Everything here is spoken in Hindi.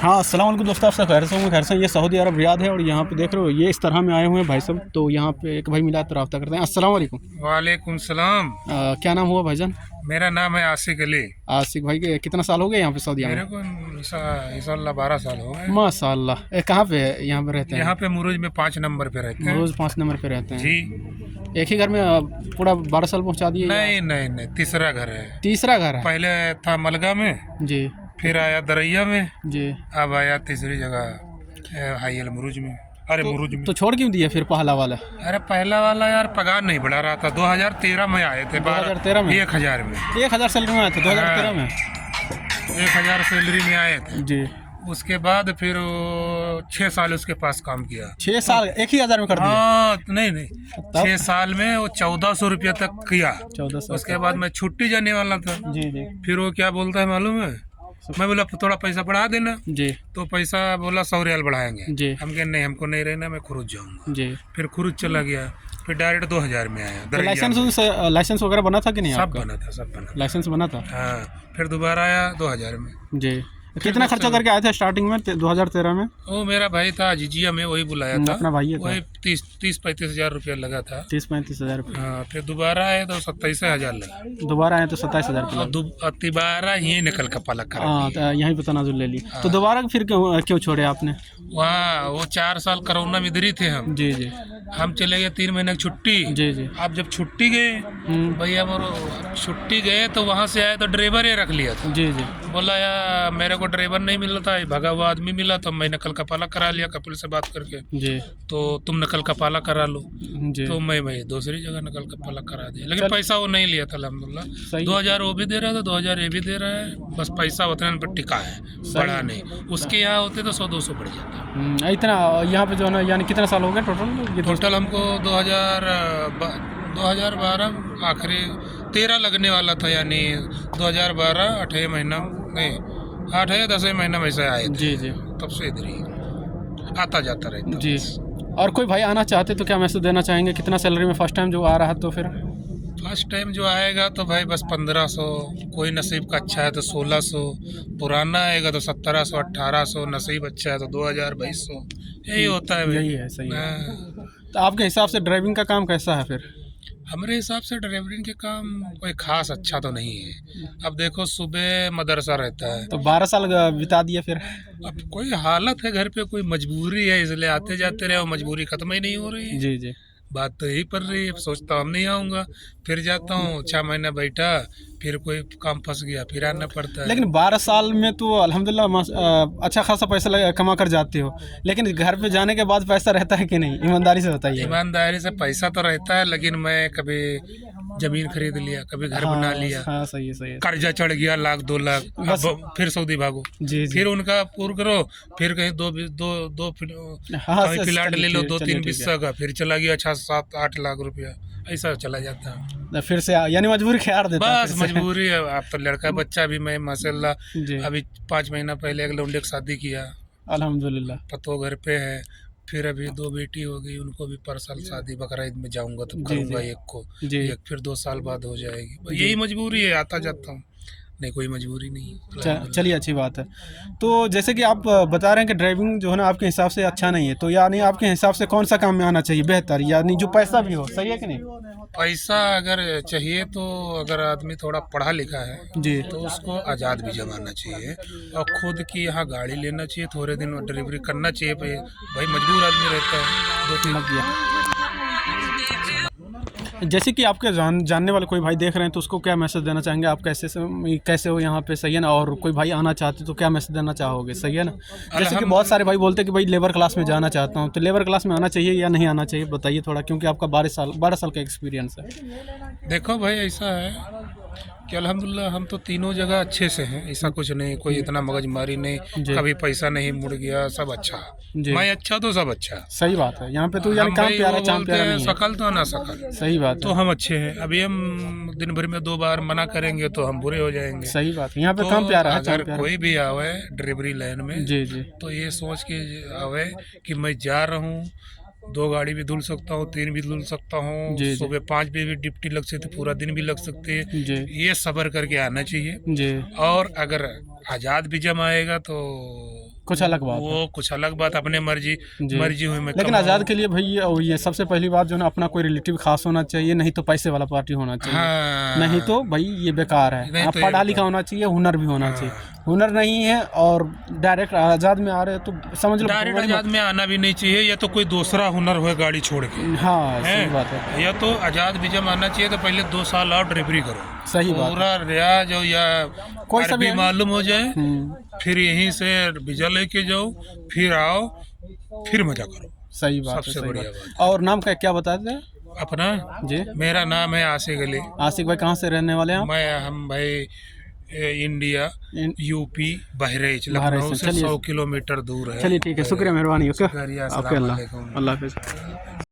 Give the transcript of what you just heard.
हाँ, अस्सलाम वालेकुम दोस्तों, आप सब खैर से। ये सऊदी अरब रियाद है और यहाँ पे देख रहे हो ये इस तरह में आए हुए हैं भाई सब। तो यहाँ पे एक भाई मिला तो रब्ता करते हैं। अस्सलाम वालेकुम। वालेकुम सलाम। क्या नाम हुआ भाईजान? मेरा नाम है आसिक अली। आसिक भाई के कितना साल हो गए यहाँ पे सऊदी में? मेरे को इंशाल्लाह 12 साल हो गए। माशाल्लाह। कहाँ पे है यहाँ पे रहते हैं? यहाँ पे मुरुज में 5 नंबर पे रहते हैं। रोज़ 5 नंबर पे रहते हैं जी। एक ही घर में पूरा 12 साल पहुँचा दिए? नहीं नहीं नहीं, तीसरा घर है। तीसरा घर है? पहले था मलगा में, जी फिर आया दरैया में, जी। अब आया तीसरी जगह हाई मुरुज में। अरे मुरुज में तो छोड़ क्यों दिया फिर पहला वाला? अरे पहला वाला यार पगार नहीं बढ़ा रहा था। 2013 में आए थे। 2013 में 1000 में 1000 सैलरी में आए थे 2013 में? 1000 सैलरी में आए थे जी। उसके बाद फिर 6 साल उसके पास काम किया। 6 साल एक ही हजार में कर दिया? हाँ नहीं 6 साल में वो 1400 रुपया तक किया। 1400। उसके बाद मैं छुट्टी जाने वाला था। जी जी फिर वो क्या बोलता है मालूम है? मैं बोला थोड़ा पैसा बढ़ा देना। जी तो पैसा बोला 100 रियाल बढ़ाएंगे। जी। हम कहे नहीं, हमको नहीं रहना, मैं खुरुज जाऊंगा। जी। फिर खुरुज चला गया। फिर डायरेक्ट 2000 में आया। तो लाइसेंस वगैरह बना था कि नहीं? सब आपका बना था, सब बना लाइसेंस बना था? था। हाँ फिर दोबारा आया 2000 में। जी। कितना खर्चा करके आए थे स्टार्टिंग में 2013 में? वो मेरा भाई था जिजिया में, वही बुलाया था। अपना भाई था? वही 30-35 हजार रुपया लगा था। 30-35 हजार रुपये। हाँ फिर दोबारा आए तो 27,000 लगा। दोबारा आए तो 27,000 रुपये। और दोबारा यही निकल का पालक करा। हाँ तो यहीं पे तनाजुल ले ली। तो दोबारा फिर क्यों छोड़े आपने? वहाँ वो 4 साल कोरोना में इधर ही थे हम। जी जी। हम चले गए 3 महीने की छुट्टी। जी जी। आप जब छुट्टी गए भैया वो छुट्टी गए तो वहाँ से आए तो ड्राइवर ही रख लिया था। जी जी। बोला यार मेरे को ड्राइवर नहीं मिला था, भगा हुआ आदमी मिला तो मैं नकल का पाला करा लिया कपिल से बात करके। जी। तो तुम नकल का पाला करा लो। जी। तो मैं भाई दूसरी जगह नकल का पाला करा दिया, लेकिन पैसा वो नहीं लिया था अल्हम्दुलिल्लाह। 2000 वो भी दे रहा था, 2000 ये भी दे रहा है, बस पैसा उतना पर टिका है, बढ़ा नहीं। उसके यहाँ होते तो 100-200 बढ़ जाता। इतना यहाँ पे जो है ना, यानी कितना साल हो गए टोटल? टोटल हमको 2012 आखिरी 13 लगने वाला था, यानी 2012 8 महीना नहीं 8 या 10 महीना वैसे आए थे। जी जी। तब से इधर ही आता जाता रहता जी। और कोई भाई आना चाहते तो क्या मैसेज देना चाहेंगे? कितना सैलरी में फर्स्ट टाइम जो आ रहा है तो फिर? फर्स्ट टाइम जो आएगा तो भाई बस 1500, कोई नसीब का अच्छा है तो 1600, पुराना आएगा तो 1700 1800, नसीब अच्छा है तो 2000 2200, यही होता है भाई। यही है, सही है। हाँ। तो आपके हिसाब से ड्राइविंग का काम कैसा है फिर? हमारे हिसाब से ड्राइवरिंग के काम कोई खास अच्छा तो नहीं है। अब देखो सुबह मदरसा रहता है तो 12 साल बिता दिए फिर? अब कोई हालत है घर पे, कोई मजबूरी है, इसलिए आते जाते रहे, वो मजबूरी खत्म ही नहीं हो रही है। जी जी। बात तो यही पड़ रही है। सोचता हूँ हम नहीं आऊँगा, फिर जाता हूँ 6 महीना बैठा, फिर कोई काम फंस गया, फिर आना पड़ता है। लेकिन 12 साल में तो अल्हम्दुलिल्लाह अच्छा खासा पैसा कमा कर जाते हो, लेकिन घर पे जाने के बाद पैसा रहता है कि नहीं? ईमानदारी से बताइए। ईमानदारी से पैसा तो रहता है, लेकिन मैं कभी जमीन खरीद लिया, कभी घर बना लिया। हाँ सही है, सही है। कर्जा चढ़ गया 1-2 लाख, अब फिर सऊदी भागो। जी जी। फिर उनका पूरा करो, फिर कहीं दो प्लाट ले लो 2-3 बिस्सा का, फिर चला गया 6-7-8 लाख रुपया, ऐसा चला जाता है। फिर से यानी मजबूरी ख्यार देता है बस मजबूरी है। अब तो लड़का बच्चा भी, मैं माशाल्लाह अभी 5 महीना पहले एक लौंडे की शादी किया, अल्हम्दुलिल्लाह। पतो घर पे है। फिर अभी 2 बेटी हो गई, उनको भी पर साल शादी बकरा ईद में जाऊंगा तो करूंगा एक को, एक फिर 2 साल बाद हो जाएगी। यही मजबूरी है, आता जाता हूँ, नहीं कोई मजबूरी नहीं। चलिए अच्छी बात है। तो जैसे कि आप बता रहे हैं कि ड्राइविंग जो है ना आपके हिसाब से अच्छा नहीं है, तो यानी आपके हिसाब से कौन सा काम में आना चाहिए बेहतर, यानी जो पैसा भी हो? सही है कि नहीं? पैसा अगर चाहिए तो अगर आदमी थोड़ा पढ़ा लिखा है जी तो उसको आज़ाद भी जमाना चाहिए और खुद की यहाँ गाड़ी लेना चाहिए, थोड़े दिन डिलीवरी करना चाहिए। भाई मजबूर आदमी रहता है 2-3। जैसे कि आपके जानने वाले कोई भाई देख रहे हैं तो उसको क्या मैसेज देना चाहेंगे आप? कैसे हो यहाँ पे, सही है ना? और कोई भाई आना चाहते तो क्या मैसेज देना चाहोगे? सही है ना? जैसे कि बहुत सारे भाई बोलते हैं कि भाई लेबर क्लास में जाना चाहता हूँ, तो लेबर क्लास में आना चाहिए या नहीं आना चाहिए, बताइए थोड़ा, क्योंकि आपका 12 साल का एक्सपीरियंस है। देखो भाई ऐसा है कि अल्हम्दुलिल्लाह हम तो तीनों जगह अच्छे से हैं, ऐसा कुछ नहीं, कोई इतना मगजमारी नहीं, कभी पैसा नहीं मुड़ गया, सब अच्छा। मैं अच्छा तो सब अच्छा। सही बात है। यहाँ पे तो यानी काम प्यारा चाम प्यारा नहीं है। शकल तो ना शकल। सही बात तो हम अच्छे हैं। अभी हम दिन भर में 2 बार मना करेंगे तो हम बुरे हो जाएंगे। सही बात है। यहाँ पे काम प्यारा है। अगर कोई भी आवे डिलीवरी लाइन में, जी जी, तो ये सोच के आवे कि मैं जा रहा हूँ 2 गाड़ी भी धुल सकता हूँ, 3 भी धुल सकता हूँ, जी, जी। सुबह 5 पे भी ड्यूटी लग सकती है, पूरा दिन भी लग सकती है। जी ये सब्र करके आना चाहिए। जी, और अगर आज़ाद भी जम आएगा तो कुछ अलग बात है। वो कुछ अलग बात, अपने मर्जी जी। मर्जी हुई मैं लेकिन आज़ाद के लिए भाई ये सबसे पहली बात जो है ना, अपना कोई रिलेटिव खास होना चाहिए, नहीं तो पैसे वाला पार्टी होना चाहिए। हाँ, नहीं तो भाई ये बेकार है। नहीं आप तो ये पढ़ा लिखा बेकार। होना चाहिए, हुनर भी होना हाँ। चाहिए। हुनर नहीं है और डायरेक्ट आज़ाद में आ रहे हैं तो समझ लो डायरेक्ट बड़ी आज़ाद में आना भी नहीं चाहिए, या तो कोई दूसरा हुनर हो गाड़ी छोड़ के। हाँ हैं? सही बात है, या तो आज़ाद भी जब आना चाहिए तो पहले 2 साल और ड्राइवरी करो, सही बात है। पूरा रियाज हो या कोई सा भी अरबी है। मालूम हो जाए, हम्म, फिर यहीं से वीजा लेके जाओ, फिर आओ, फिर मजा करो। सही बात है, सबसे सही बढ़िया बात। और नाम का क्या बताते हैं अपना जी? मेरा नाम है आसिक अली। आशिक भाई कहाँ से रहने वाले हैं आप? हम भाई इंडिया, इन- यूपी, बहराइच, बहराइच लखनऊ से। से चलिए 100 किलोमीटर दूर है। चलिए ठीक है, शुक्रिया, मेहरबानी। ओके, शुक्रिया, ओके, अस्सलाम अल्लाह वालेकुम। अल्लाह हाफिज़।